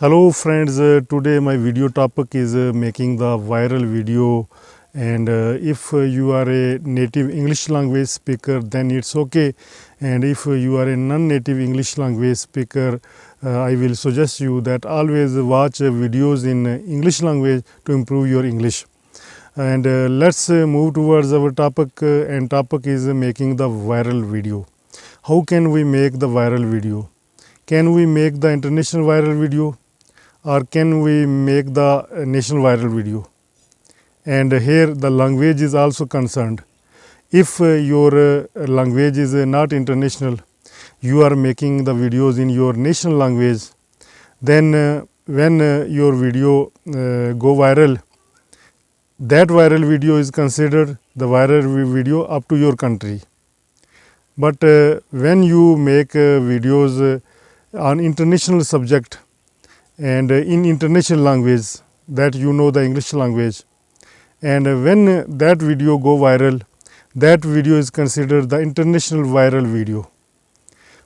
Hello friends, today my video topic is making the viral video, and if you are a native English language speaker then it's okay, and if you are a non-native English language speaker, I will suggest you that always watch videos in English language to improve your English. And let's move towards our topic, and topic is making the viral video. How can we make the viral video? Can we make the international viral video, or can we make the national viral video? And here the language is also concerned. If your language is not international, you are making the videos in your national language, then when your video go viral, that viral video is considered the viral video up to your country. But when you make videos on international subject and in international language, that you know the English language, and when that video go viral, that video is considered the international viral video.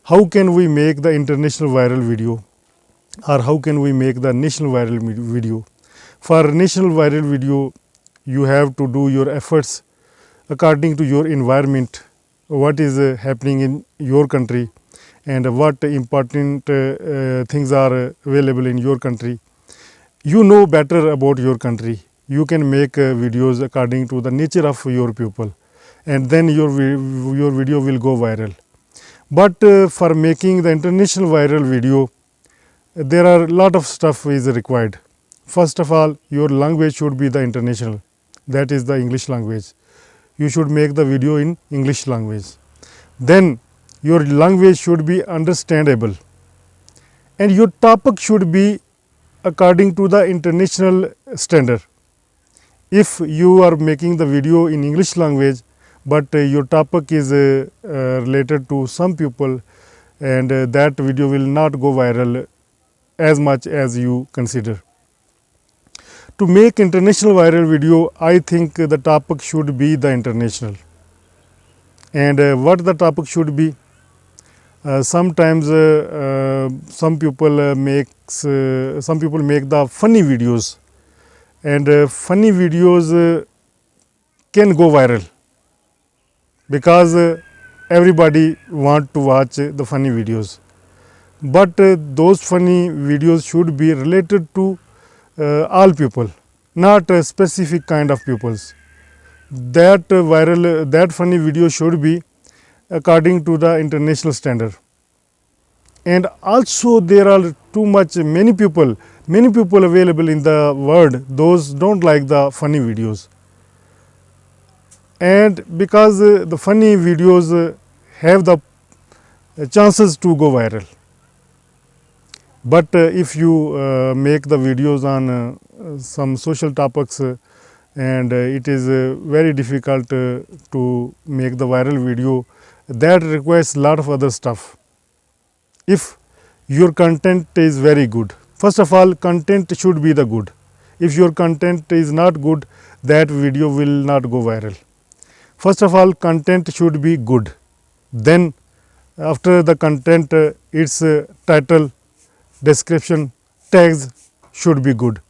How can we make the international viral video, or how can we make the national viral video? For national viral video, you have to do your efforts according to your environment, what is happening in your country, and what important things are available in your country. You know better about your country. You can make videos according to the nature of your people, and then your video will go viral. But for making the international viral video, there are a lot of stuff is required. First of all, your language should be the international, that is the English language. You should make the video in English language. Then your language should be understandable, and your topic should be according to the international standard. If you are making the video in English language, but your topic is related to some people, and that video will not go viral as much as you consider. To make international viral video, I think the topic should be the international. And what the topic should be? Sometimes some people make the funny videos, and funny videos can go viral because everybody want to watch the funny videos. But those funny videos should be related to all people, not a specific kind of pupils. That that funny video should be according to the international standard. And also there are many people available in the world, those don't like the funny videos, and because the funny videos have the chances to go viral. But if you make the videos on some social topics, and it is very difficult to make the viral video, that requires a lot of other stuff. If your content is very good, first of all, content should be the good. If your content is not good, that video will not go viral. First of all, content should be good. Then after the content, its title, description, tags should be good,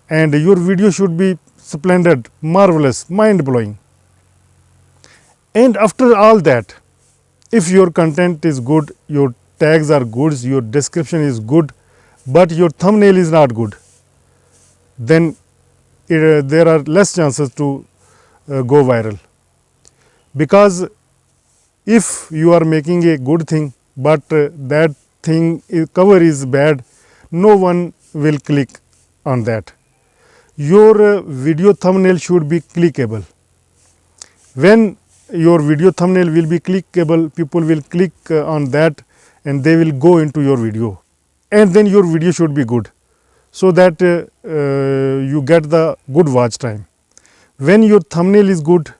and your video should be splendid, marvelous, mind-blowing. And after all that, if your content is good, your tags are good, your description is good, but your thumbnail is not good, then there are less chances to go viral. Because if you are making a good thing, but that thing cover is bad, no one will click on that. Your video thumbnail should be clickable. When your video thumbnail will be clickable, people will click on that, and they will go into your video, and then your video should be good, so that you get the good watch time. When your thumbnail is good,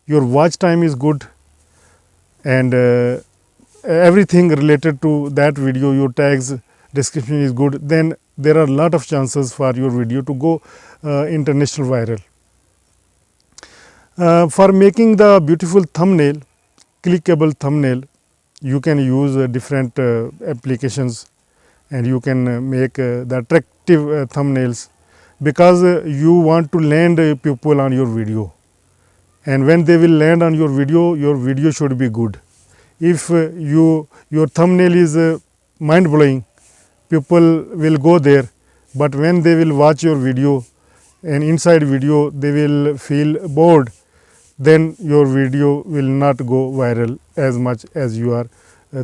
your watch time is good, and everything related to that video, your tags, description is good, then there are a lot of chances for your video to go international viral. For making the beautiful thumbnail, clickable thumbnail, you can use different applications, and you can make the attractive thumbnails, because you want to land people on your video, and when they will land on your video should be good. If your thumbnail is mind blowing, people will go there, but when they will watch your video and inside video they will feel bored, then your video will not go viral as much as you are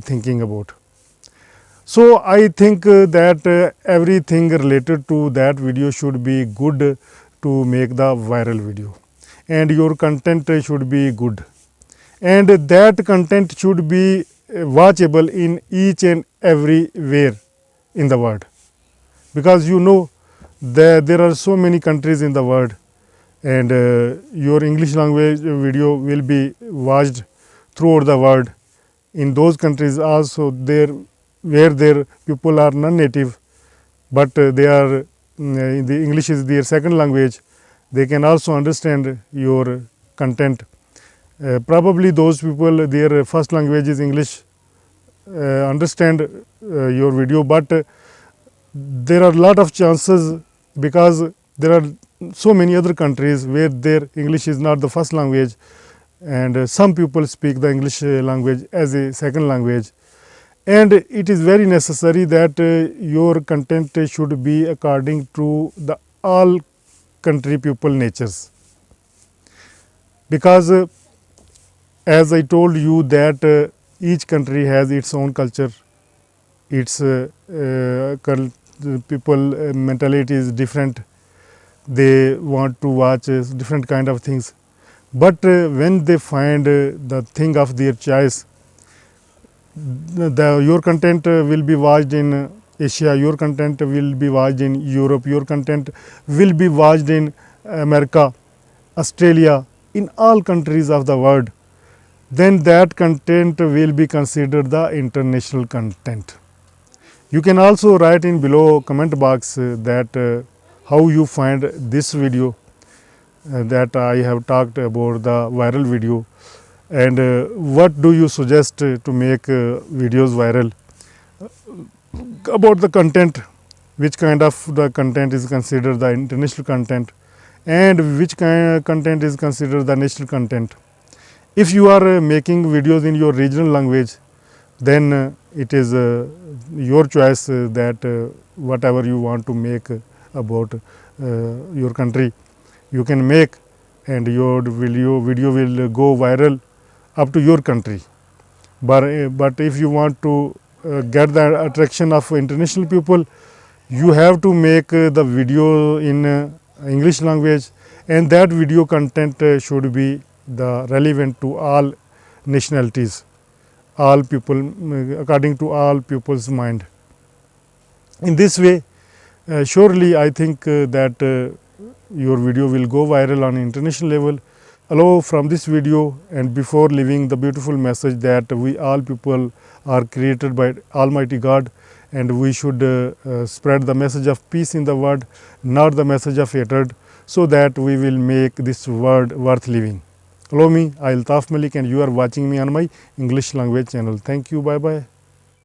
thinking about. So I think that everything related to that video should be good to make the viral video, and your content should be good, and that content should be watchable in each and everywhere in the world, because there are so many countries in the world, and your English language video will be watched throughout the world. In those countries also, there where their people are non-native, but they are the English is their second language, they can also understand your content. Probably those people, their first language is English, understand your video, but there are a lot of chances, because there are so many other countries where their English is not the first language, and some people speak the English language as a second language, and it is very necessary that your content should be according to the all country people natures, because as I told you that each country has its own culture, its people mentality is different, they want to watch different kind of things, but when they find the thing of their choice, your content will be watched in Asia, your content will be watched in Europe, your content will be watched in America, Australia, in all countries of the world, then that content will be considered the international content. You can also write in below comment box that how you find this video that I have talked about the viral video, and what do you suggest to make videos viral, about the content, which kind of the content is considered the international content, and which kind of content is considered the national content. If you are making videos in your regional language, then it is your choice that whatever you want to make about your country, you can make, and your video will go viral up to your country. But if you want to get the attraction of international people, you have to make the video in English language, and that video content should be the relevant to all nationalities, all people, according to all people's mind. In this way, surely I think that your video will go viral on international level. Allow from this video, and before leaving the beautiful message that we all people are created by Almighty God, and we should spread the message of peace in the world, not the message of hatred, so that we will make this world worth living. Allow me, I Altaf Malik, and you are watching me on my English language channel. Thank you. Bye bye.